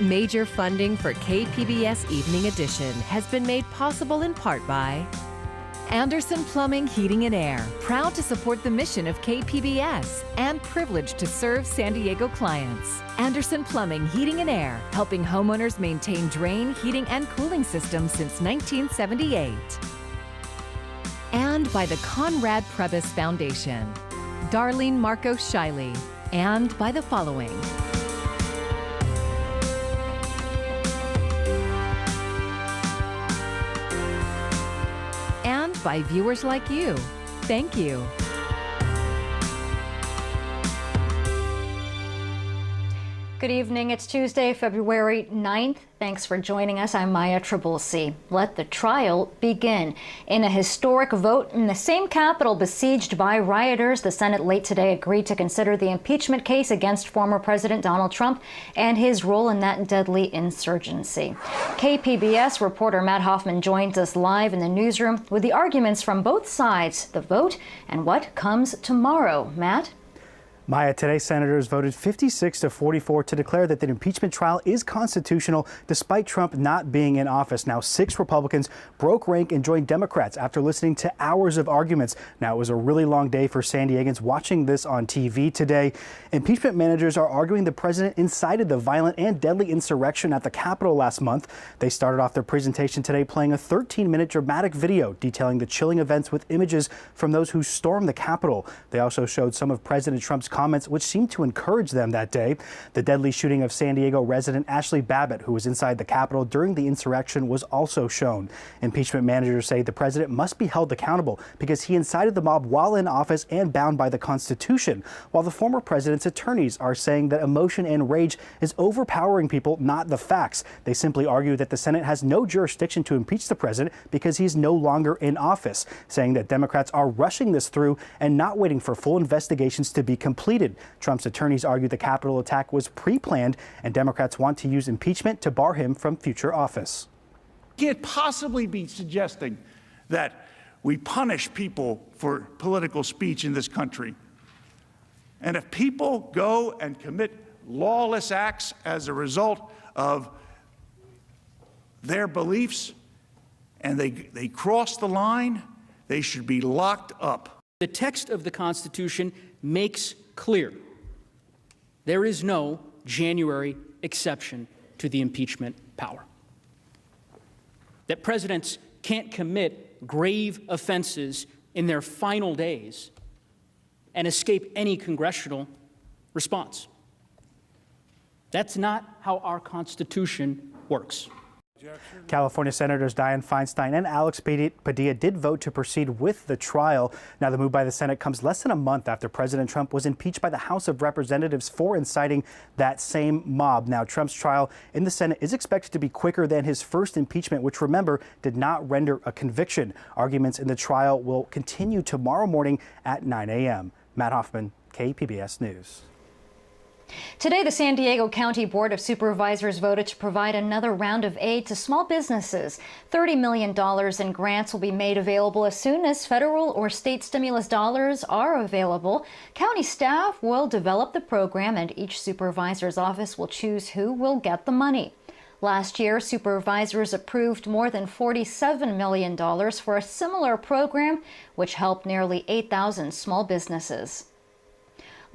Major funding for KPBS Evening Edition has been made possible in part by Anderson Plumbing, Heating and Air, proud to support the mission of KPBS and privileged to serve San Diego clients. Anderson Plumbing, Heating and Air, helping homeowners maintain drain, heating, and cooling systems since 1978. And by the Conrad Prebys Foundation, Darlene Marcos Shiley, and by the following. And by viewers like you. Thank you. Good evening. It's Tuesday, February 9th. Thanks for joining us. I'm Maya Trabulsi. Let the trial begin. In a historic vote in the same Capitol besieged by rioters, the Senate late today agreed to consider the impeachment case against former President Donald Trump and his role in that deadly insurgency. KPBS reporter Matt Hoffman joins us live in the newsroom with the arguments from both sides, the vote, and what comes tomorrow. Matt? Maya, today senators voted 56-44 to declare that the impeachment trial is constitutional despite Trump not being in office. Now, 6 Republicans broke rank and joined Democrats after listening to hours of arguments. Now, it was a really long day for San Diegans watching this on TV today. Impeachment managers are arguing the president incited the violent and deadly insurrection at the Capitol last month. They started off their presentation today playing a 13-minute dramatic video detailing the chilling events with images from those who stormed the Capitol. They also showed some of President Trump's comments which seemed to encourage them that day. The deadly shooting of San Diego resident Ashley Babbitt, who was inside the Capitol during the insurrection, was also shown. Impeachment managers say the president must be held accountable because he incited the mob while in office and bound by the Constitution, while the former president's attorneys are saying that emotion and rage is overpowering people, not the facts. They simply argue that the Senate has no jurisdiction to impeach the president because he's no longer in office, saying that Democrats are rushing this through and not waiting for full investigations to be completed. Trump's attorneys argue the Capitol attack was pre-planned, and Democrats want to use impeachment to bar him from future office. Can't possibly be suggesting that we punish people for political speech in this country. And if people go and commit lawless acts as a result of their beliefs and they cross the line, they should be locked up. The text of the Constitution makes clear there is no January exception to the impeachment power. That presidents can't commit grave offenses in their final days and escape any congressional response. That's not how our Constitution works. California Senators Dianne Feinstein and Alex Padilla did vote to proceed with the trial. Now, the move by the Senate comes less than a month after President Trump was impeached by the House of Representatives for inciting that same mob. Now, Trump's trial in the Senate is expected to be quicker than his first impeachment, which, remember, did not render a conviction. Arguments in the trial will continue tomorrow morning at 9 a.m. Matt Hoffman, KPBS News. Today, the San Diego County Board of Supervisors voted to provide another round of aid to small businesses. $30 million in grants will be made available as soon as federal or state stimulus dollars are available. County staff will develop the program, and each supervisor's office will choose who will get the money. Last year, supervisors approved more than $47 million for a similar program, which helped nearly 8,000 small businesses.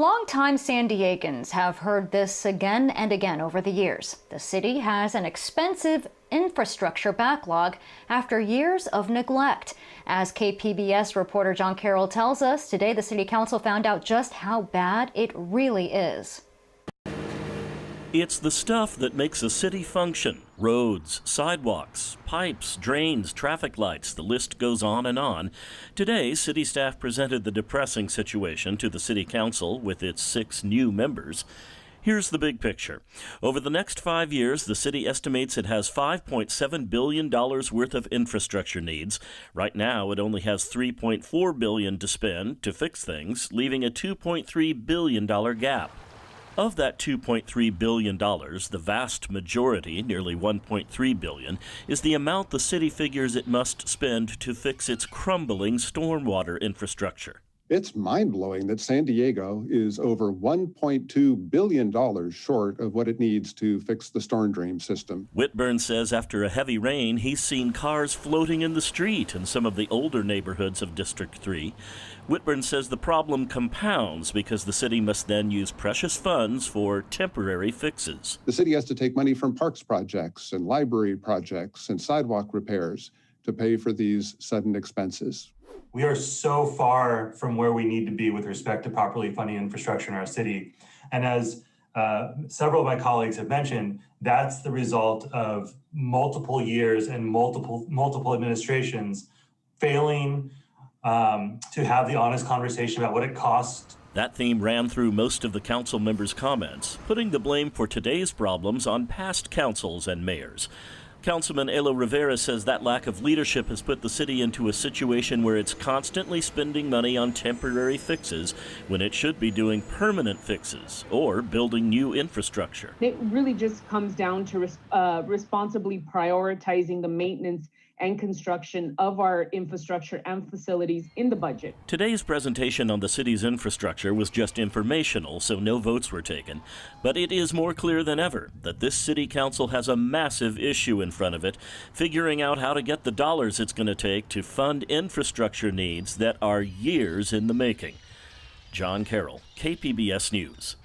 Longtime San Diegans have heard this again and again over the years. The city has an expensive infrastructure backlog after years of neglect. As KPBS reporter John Carroll tells us, today the City Council found out just how bad it really is. It's the stuff that makes a city function. Roads, sidewalks, pipes, drains, traffic lights, the list goes on and on. Today, city staff presented the depressing situation to the City Council with its 6 new members. Here's the big picture. Over the next 5 years, the city estimates it has $5.7 billion worth of infrastructure needs. Right now, it only has $3.4 billion to spend to fix things, leaving a $2.3 billion gap. Of that $2.3 billion, the vast majority, nearly $1.3 billion, is the amount the city figures it must spend to fix its crumbling stormwater infrastructure. It's mind-blowing that San Diego is over $1.2 billion short of what it needs to fix the storm drain system. Whitburn says after a heavy rain, he's seen cars floating in the street in some of the older neighborhoods of District 3. Whitburn says the problem compounds because the city must then use precious funds for temporary fixes. The city has to take money from parks projects and library projects and sidewalk repairs to pay for these sudden expenses. We are so far from where we need to be with respect to properly funding infrastructure in our city. And as several of my colleagues have mentioned, that's the result of multiple years and multiple administrations failing to have the honest conversation about what it costs. That theme ran through most of the council members' comments, putting the blame for today's problems on past councils and mayors. Councilman Elo Rivera says that lack of leadership has put the city into a situation where it's constantly spending money on temporary fixes when it should be doing permanent fixes or building new infrastructure. It really just comes down to responsibly prioritizing the maintenance and construction of our infrastructure and facilities in the budget. Today's presentation on the city's infrastructure was just informational, so no votes were taken. But it is more clear than ever that this city council has a massive issue in front of it, figuring out how to get the dollars it's going to take to fund infrastructure needs that are years in the making. John Carroll, KPBS News.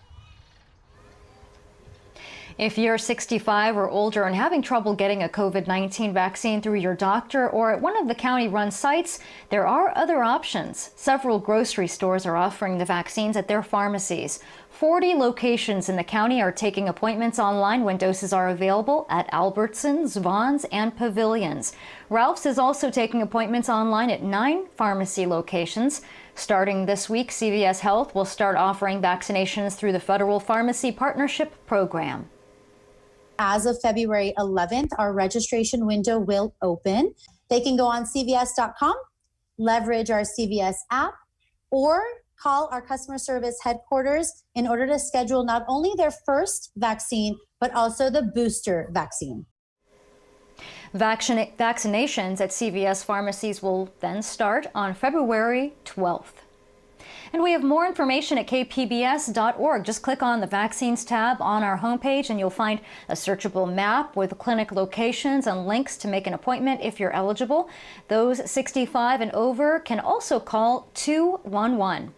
If you're 65 or older and having trouble getting a COVID-19 vaccine through your doctor or at one of the county-run sites, there are other options. Several grocery stores are offering the vaccines at their pharmacies. 40 locations in the county are taking appointments online when doses are available at Albertsons, Vons, and Pavilions. Ralph's is also taking appointments online at 9 pharmacy locations. Starting this week, CVS Health will start offering vaccinations through the Federal Pharmacy Partnership Program. As of February 11th, our registration window will open. They can go on CVS.com, leverage our CVS app, or call our customer service headquarters in order to schedule not only their first vaccine, but also the booster vaccine. Vaccinations at CVS pharmacies will then start on February 12th. And we have more information at kpbs.org. Just click on the vaccines tab on our homepage and you'll find a searchable map with clinic locations and links to make an appointment if you're eligible. Those 65 and over can also call 211.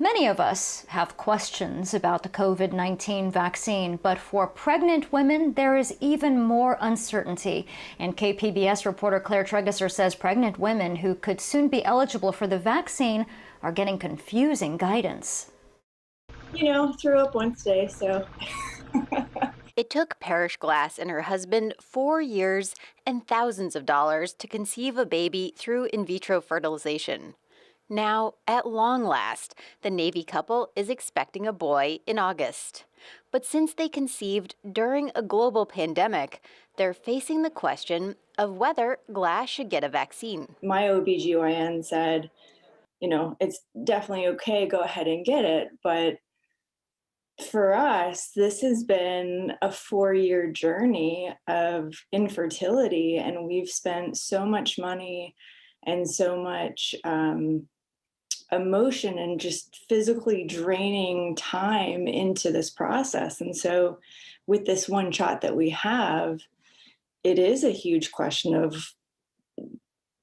Many of us have questions about the COVID-19 vaccine, but for pregnant women, there is even more uncertainty. And KPBS reporter Claire Tregesser says pregnant women who could soon be eligible for the vaccine are getting confusing guidance. Threw up once today, so. It took Parrish Glass and her husband 4 years and thousands of dollars to conceive a baby through in vitro fertilization. Now, at long last, the Navy couple is expecting a boy in August. But since they conceived during a global pandemic, they're facing the question of whether Glass should get a vaccine. My OBGYN said, it's definitely okay, go ahead and get it. But for us, this has been a 4-year journey of infertility, and we've spent so much money and so much emotion and just physically draining time into this process. And so with this one shot that we have, it is a huge question of,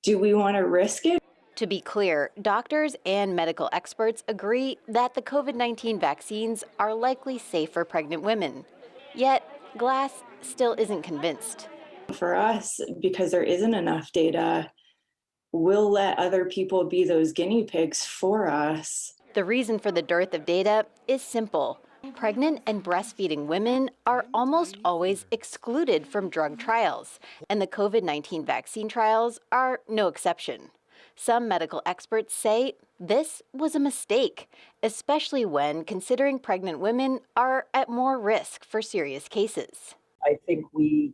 do we want to risk it? To be clear, doctors and medical experts agree that the COVID-19 vaccines are likely safe for pregnant women. Yet, Glass still isn't convinced. For us, because there isn't enough data, we'll let other people be those guinea pigs for us. The reason for the dearth of data is simple. Pregnant and breastfeeding women are almost always excluded from drug trials, and the COVID-19 vaccine trials are no exception. Some medical experts say this was a mistake, especially when considering pregnant women are at more risk for serious cases. I think we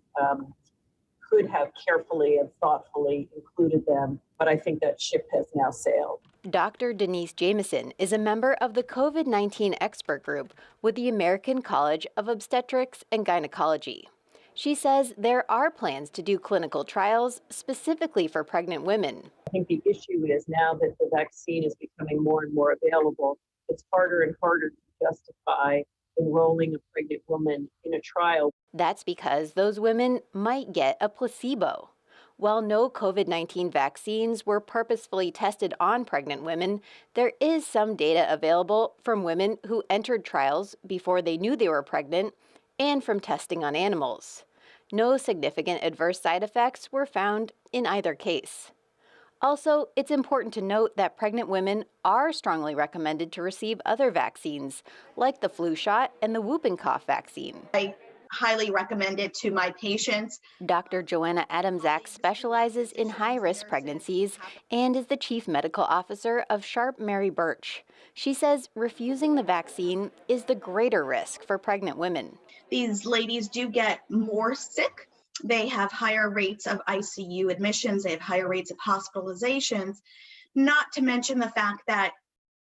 could have carefully and thoughtfully included them, but I think that ship has now sailed. Dr. Denise Jameson is a member of the COVID-19 expert group with the American College of Obstetrics and Gynecology. She says there are plans to do clinical trials specifically for pregnant women. I think the issue is now that the vaccine is becoming more and more available, it's harder and harder to justify enrolling a pregnant woman in a trial. That's because those women might get a placebo. While no COVID-19 vaccines were purposefully tested on pregnant women, there is some data available from women who entered trials before they knew they were pregnant and from testing on animals. No significant adverse side effects were found in either case. Also, it's important to note that pregnant women are strongly recommended to receive other vaccines, like the flu shot and the whooping cough vaccine. I highly recommend it to my patients. Dr. Joanna Adamczak specializes in high-risk pregnancies and is the chief medical officer of Sharp Mary Birch. She says refusing the vaccine is the greater risk for pregnant women. These ladies do get more sick. They have higher rates of ICU admissions. They have higher rates of hospitalizations, not to mention the fact that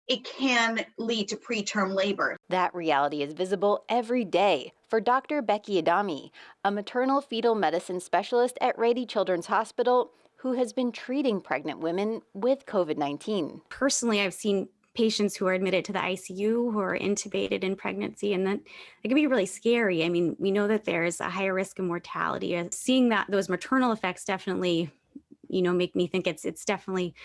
it can lead to preterm labor. That reality is visible every day for Dr. Becky Adami, a maternal fetal medicine specialist at Rady Children's Hospital who has been treating pregnant women with COVID-19. Personally, I've seen patients who are admitted to the ICU who are intubated in pregnancy, and that it can be really scary. I mean, we know that there's a higher risk of mortality. Seeing that those maternal effects definitely, make me think it's definitely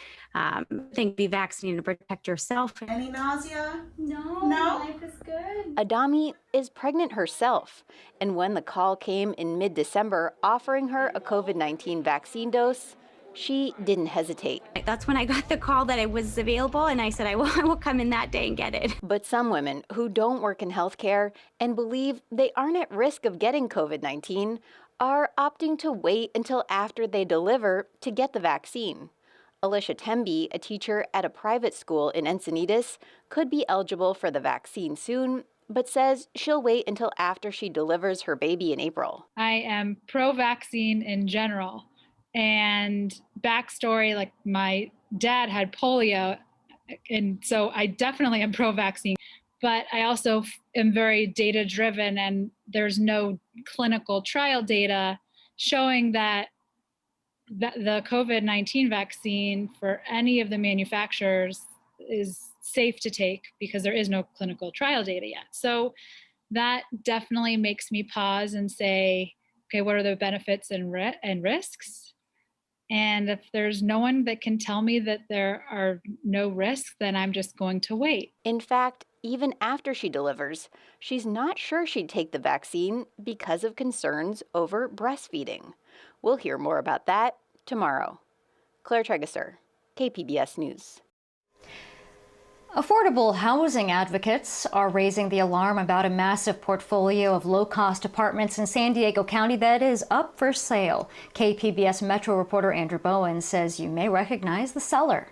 thing to be vaccinated to protect yourself. Any nausea? No, life is good. Adami is pregnant herself, and when the call came in mid-December offering her a COVID-19 vaccine dose, she didn't hesitate. That's when I got the call that it was available, and I said I will come in that day and get it. But some women who don't work in healthcare and believe they aren't at risk of getting COVID-19 are opting to wait until after they deliver to get the vaccine. Alicia Temby, a teacher at a private school in Encinitas, could be eligible for the vaccine soon, but says she'll wait until after she delivers her baby in April. I am pro-vaccine in general. And backstory, like my dad had polio, and so I definitely am pro-vaccine, but I also am very data-driven, and there's no clinical trial data showing that the COVID-19 vaccine for any of the manufacturers is safe to take because there is no clinical trial data yet. So that definitely makes me pause and say, okay, what are the benefits and risks? And if there's no one that can tell me that there are no risks, then I'm just going to wait. In fact, even after she delivers, she's not sure she'd take the vaccine because of concerns over breastfeeding. We'll hear more about that tomorrow. Claire Tregesser, KPBS News. Affordable housing advocates are raising the alarm about a massive portfolio of low-cost apartments in San Diego County that is up for sale. KPBS Metro reporter Andrew Bowen says you may recognize the seller.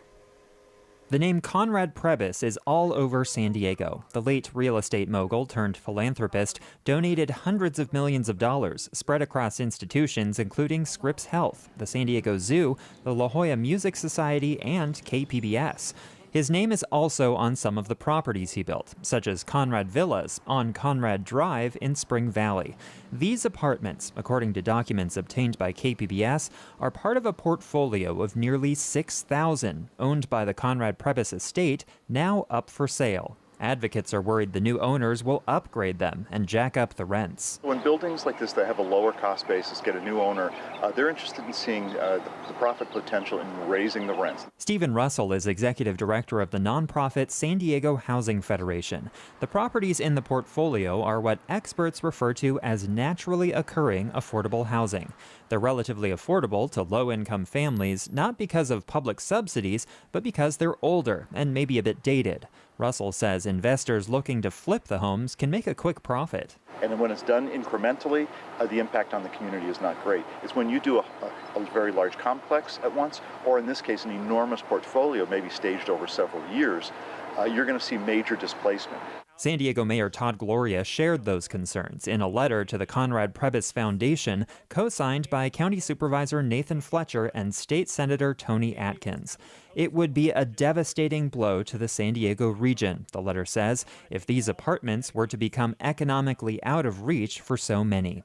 The name Conrad Prebys is all over San Diego. The late real estate mogul turned philanthropist donated hundreds of millions of dollars spread across institutions including Scripps Health, the San Diego Zoo, the La Jolla Music Society, and KPBS. His name is also on some of the properties he built, such as Conrad Villas on Conrad Drive in Spring Valley. These apartments, according to documents obtained by KPBS, are part of a portfolio of nearly 6,000 owned by the Conrad Prebys estate, now up for sale. Advocates are worried the new owners will upgrade them and jack up the rents. When buildings like this that have a lower cost basis get a new owner, they're interested in seeing the profit potential in raising the rents. Stephen Russell is executive director of the nonprofit San Diego Housing Federation. The properties in the portfolio are what experts refer to as naturally occurring affordable housing. They're relatively affordable to low-income families, not because of public subsidies, but because they're older and maybe a bit dated. Russell says investors looking to flip the homes can make a quick profit. And then when it's done incrementally, the impact on the community is not great. It's when you do a very large complex at once, or in this case, an enormous portfolio, maybe staged over several years, you're going to see major displacement. San Diego Mayor Todd Gloria shared those concerns in a letter to the Conrad Prebys Foundation, co-signed by County Supervisor Nathan Fletcher and State Senator Tony Atkins. It would be a devastating blow to the San Diego region, the letter says, if these apartments were to become economically out of reach for so many.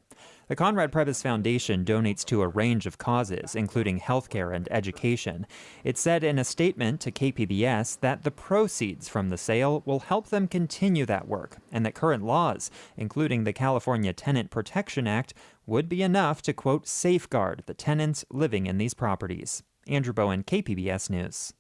The Conrad Prebys Foundation donates to a range of causes, including healthcare and education. It said in a statement to KPBS that the proceeds from the sale will help them continue that work, and that current laws, including the California Tenant Protection Act, would be enough to, quote, safeguard the tenants living in these properties. Andrew Bowen, KPBS News.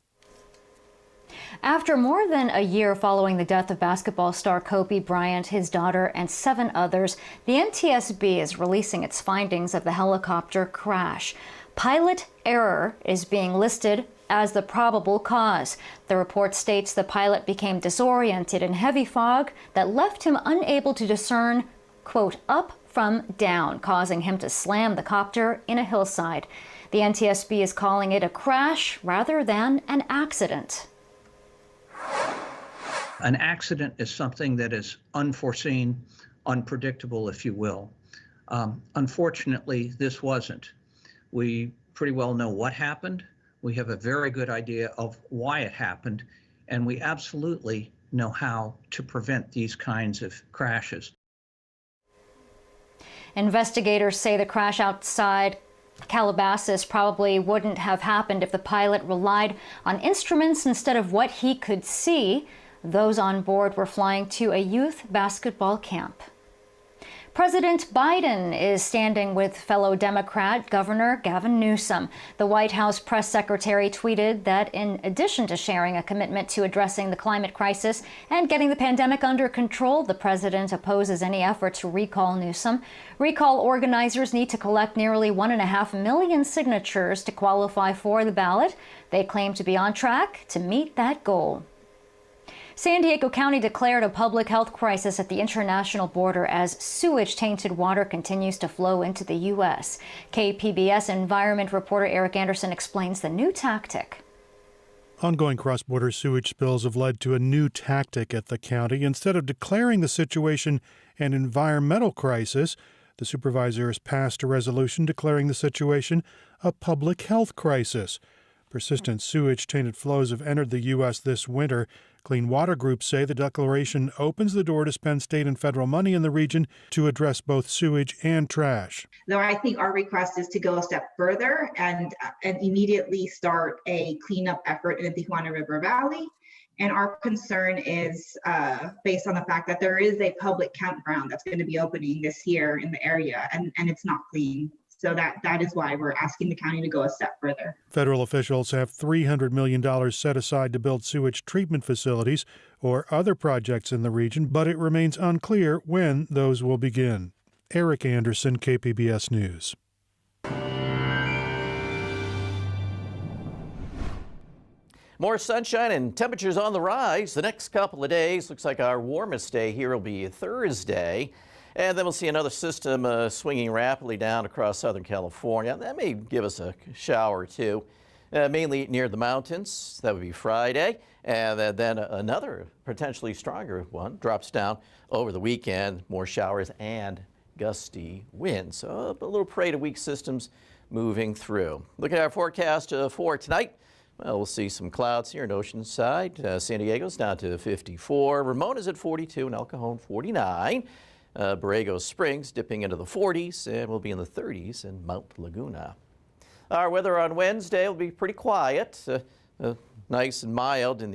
After more than a year following the death of basketball star Kobe Bryant, his daughter, and 7 others, the NTSB is releasing its findings of the helicopter crash. Pilot error is being listed as the probable cause. The report states the pilot became disoriented in heavy fog that left him unable to discern, quote, up from down, causing him to slam the copter in a hillside. The NTSB is calling it a crash rather than an accident. An accident is something that is unforeseen, unpredictable, if you will. Unfortunately, this wasn't. We pretty well know what happened. We have a very good idea of why it happened, and we absolutely know how to prevent these kinds of crashes. Investigators say the crash outside Calabasas probably wouldn't have happened if the pilot relied on instruments instead of what he could see. Those on board were flying to a youth basketball camp. President Biden is standing with fellow Democrat Governor Gavin Newsom. The White House press secretary tweeted that in addition to sharing a commitment to addressing the climate crisis and getting the pandemic under control, the president opposes any effort to recall Newsom. Recall organizers need to collect nearly 1.5 million signatures to qualify for the ballot. They claim to be on track to meet that goal. San Diego County declared a public health crisis at the international border as sewage-tainted water continues to flow into the U.S. KPBS environment reporter Eric Anderson explains the new tactic. Ongoing cross-border sewage spills have led to a new tactic at the county. Instead of declaring the situation an environmental crisis, the supervisor has passed a resolution declaring the situation a public health crisis. Persistent sewage-tainted flows have entered the U.S. this winter. Clean water groups say the declaration opens the door to spend state and federal money in the region to address both sewage and trash. Though I think our request is to go a step further and immediately start a cleanup effort in the Tijuana River Valley. And our concern is based on the fact that there is a public campground that's going to be opening this year in the area, and it's not clean. So that is why we're asking the county to go a step further. Federal officials have $300 million set aside to build sewage treatment facilities or other projects in the region, but it remains unclear when those will begin. Eric Anderson, KPBS News. More sunshine and temperatures on the rise the next couple of days. Looks like our warmest day here will be Thursday. And then we'll see another system swinging rapidly down across Southern California. That may give us a shower or two, mainly near the mountains. That would be Friday. And then another potentially stronger one drops down over the weekend. More showers and gusty winds. So a little parade of weak systems moving through. Look at our forecast for tonight. Well, we'll see some clouds here in Oceanside. San Diego's down to 54. Ramona's at 42 and El Cajon 49. Borrego Springs dipping into the 40s, and we'll be in the 30s in Mount Laguna. Our weather on Wednesday will be pretty quiet, nice and mild in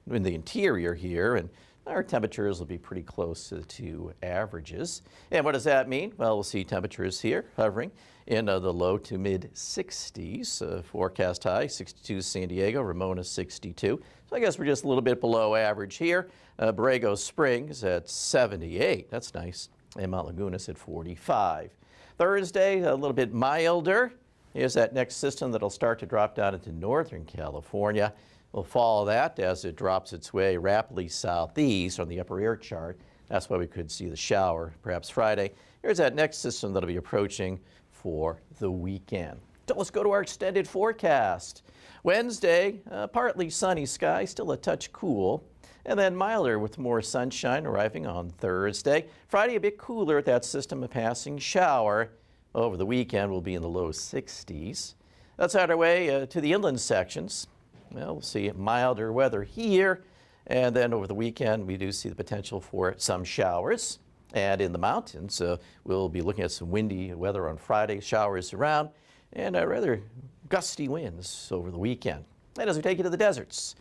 the interior here, and our temperatures will be pretty close to averages. And what does that mean? Well, we'll see temperatures here hovering in the low to mid 60s. Forecast high 62 San Diego, Ramona 62. So I guess we're just a little bit below average here. Borrego Springs at 78. That's nice. And Mount Laguna's at 45. Thursday, a little bit milder. Here's that next system that'll start to drop down into Northern California. We'll follow that as it drops its way rapidly southeast on the upper air chart. That's why we could see the shower perhaps Friday. Here's that next system that'll be approaching for the weekend. So let's go to our extended forecast. Wednesday, partly sunny sky, still a touch cool, and then milder with more sunshine arriving on Thursday. Friday, a bit cooler with that system, a passing shower. Over the weekend, we'll be in the low 60s. That's on our way to the inland sections. Well, we'll see milder weather here, and then over the weekend, we do see the potential for some showers. And in the mountains, we'll be looking at some windy weather on Friday, showers around, and rather gusty winds over the weekend. And as we take you to the deserts,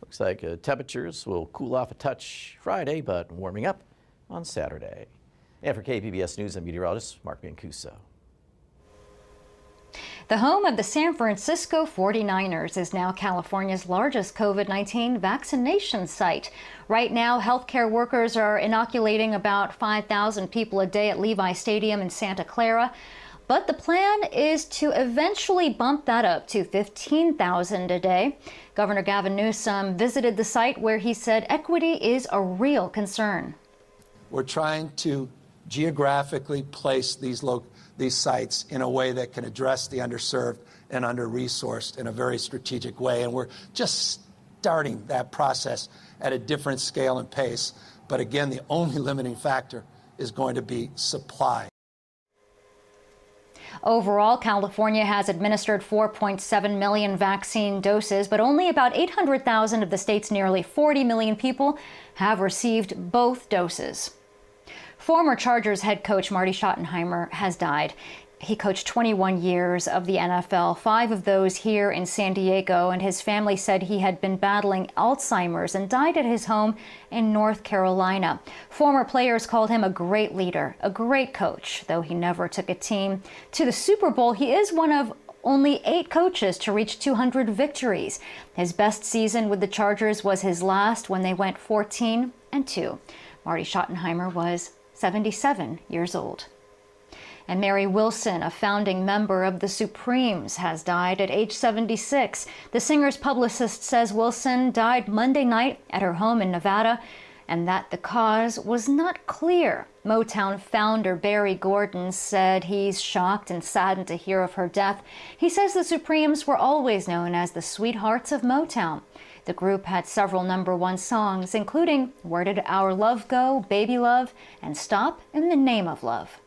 looks like temperatures will cool off a touch Friday, but warming up on Saturday. And for KPBS News, I'm meteorologist Mark Mancuso. The home of the San Francisco 49ers is now California's largest COVID-19 vaccination site. Right now, healthcare workers are inoculating about 5,000 people a day at Levis Stadium in Santa Clara. But the plan is to eventually bump that up to 15,000 a day. Governor Gavin Newsom visited the site where he said equity is a real concern. We're trying to geographically place these sites in a way that can address the underserved and under-resourced in a very strategic way. And we're just starting that process at a different scale and pace. But again, the only limiting factor is going to be supply. Overall, California has administered 4.7 million vaccine doses, but only about 800,000 of the state's nearly 40 million people have received both doses. Former Chargers head coach Marty Schottenheimer has died. He coached 21 years of the NFL, 5 of those here in San Diego, and his family said he had been battling Alzheimer's and died at his home in North Carolina. Former players called him a great leader, a great coach. Though he never took a team to the Super Bowl, he is one of only 8 coaches to reach 200 victories. His best season with the Chargers was his last when they went 14-2. Marty Schottenheimer was 77 years old. And Mary Wilson, a founding member of the Supremes, has died at age 76. The singer's publicist says Wilson died Monday night at her home in Nevada and that the cause was not clear. Motown founder Barry Gordon said he's shocked and saddened to hear of her death. He says the Supremes were always known as the sweethearts of Motown. The group had several #1 songs, including Where Did Our Love Go?, Baby Love, and Stop in the Name of Love.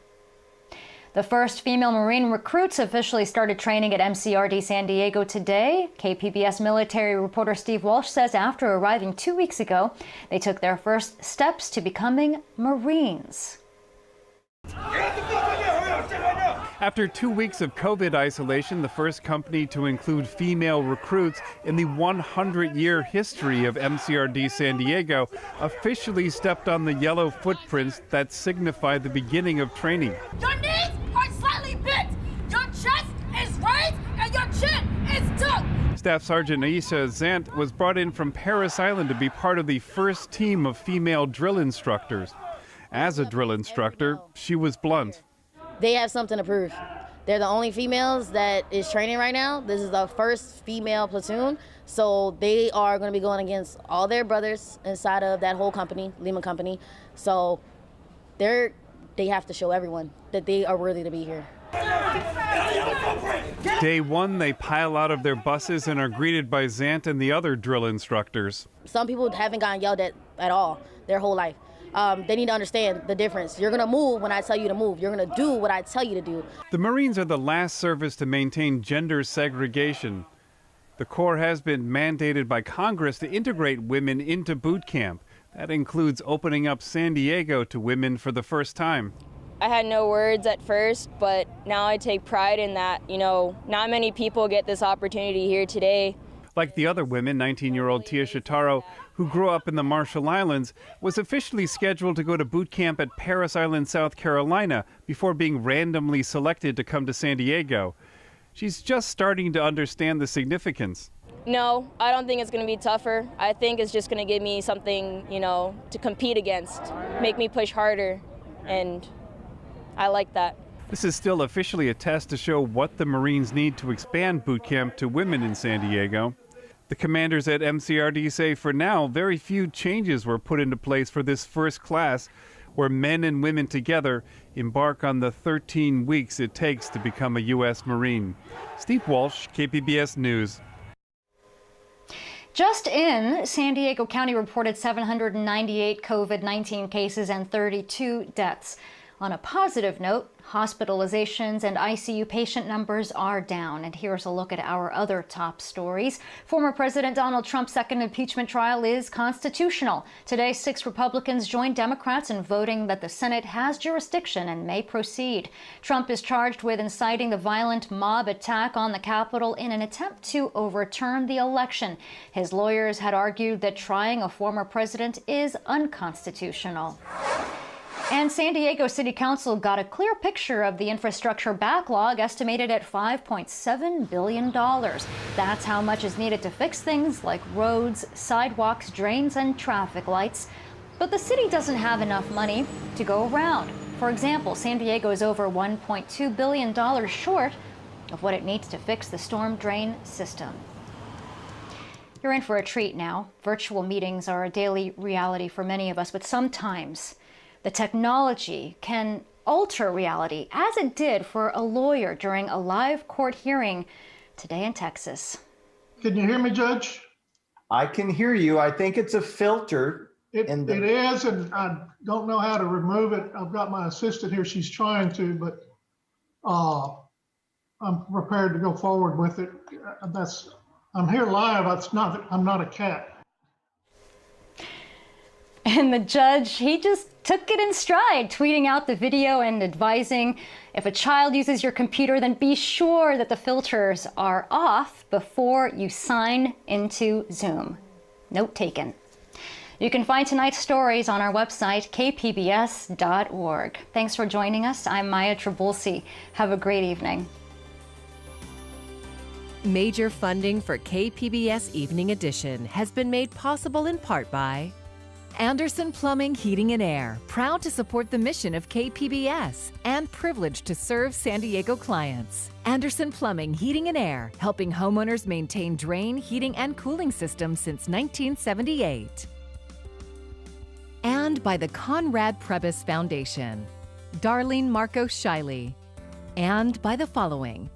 The first female Marine recruits officially started training at MCRD San Diego today. KPBS military reporter Steve Walsh says after arriving 2 weeks ago, they took their first steps to becoming Marines. After 2 weeks of COVID isolation, the first company to include female recruits in the 100-year history of MCRD San Diego officially stepped on the yellow footprints that signify the beginning of training. Your knees are slightly bent, your chest is raised, and your chin is tucked. Staff Sergeant Aisha Zant was brought in from Paris Island to be part of the first team of female drill instructors. As a drill instructor, she was blunt. They have something to prove. They're the only females that is training right now. This is the first female platoon, so they are going to be going against all their brothers inside of that whole company, Lima Company. So they have to show everyone that they are worthy to be here. Day one, they pile out of their buses and are greeted by Zant and the other drill instructors. Some people haven't gotten yelled at all their whole life. They need to understand the difference. You're going to move when I tell you to move. You're going to do what I tell you to do. The Marines are the last service to maintain gender segregation. The Corps has been mandated by Congress to integrate women into boot camp. That includes opening up San Diego to women for the first time. I had no words at first, but now I take pride in that. You know, not many people get this opportunity here today. Like the other women, 19-year-old Tia Shitaro, who grew up in the Marshall Islands, was officially scheduled to go to boot camp at Paris Island, South Carolina, before being randomly selected to come to San Diego. She's just starting to understand the significance. No, I don't think it's going to be tougher. I think it's just going to give me something, you know, to compete against, make me push harder, and I like that. This is still officially a test to show what the Marines need to expand boot camp to women in San Diego. The commanders at MCRD say for now, very few changes were put into place for this first class, where men and women together embark on the 13 weeks it takes to become a U.S. Marine. Steve Walsh, KPBS News. Just in, San Diego County reported 798 COVID-19 cases and 32 deaths. On a positive note, hospitalizations and ICU patient numbers are down. And here's a look at our other top stories. Former President Donald Trump's second impeachment trial is constitutional. Today, 6 Republicans joined Democrats in voting that the Senate has jurisdiction and may proceed. Trump is charged with inciting the violent mob attack on the Capitol in an attempt to overturn the election. His lawyers had argued that trying a former president is unconstitutional. And San Diego City Council got a clear picture of the infrastructure backlog, estimated at $5.7 billion. That's how much is needed to fix things like roads, sidewalks, drains, and traffic lights. But the city doesn't have enough money to go around. For example, San Diego is over $1.2 billion short of what it needs to fix the storm drain system. You're in for a treat now. Virtual meetings are a daily reality for many of us, but sometimes the technology can alter reality, as it did for a lawyer during a live court hearing today in Texas. Can you hear me, Judge? I can hear you. I think it's a filter. It is, and I don't know how to remove it. I've got my assistant here. She's trying to, but I'm prepared to go forward with it. I'm here live. I'm not a cat. And the judge, he just took it in stride, tweeting out the video and advising if a child uses your computer, then be sure that the filters are off before you sign into Zoom. Note taken. You can find tonight's stories on our website, kpbs.org. Thanks for joining us. I'm Maya Trabulsi. Have a great evening. Major funding for KPBS Evening Edition has been made possible in part by Anderson Plumbing, Heating and Air, proud to support the mission of KPBS and privileged to serve San Diego clients. Anderson Plumbing, Heating and Air, helping homeowners maintain drain, heating, and cooling systems since 1978. And by the Conrad Prebys Foundation, Darlene Marco Shiley. And by the following: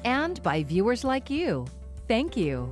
and by viewers like you. Thank you.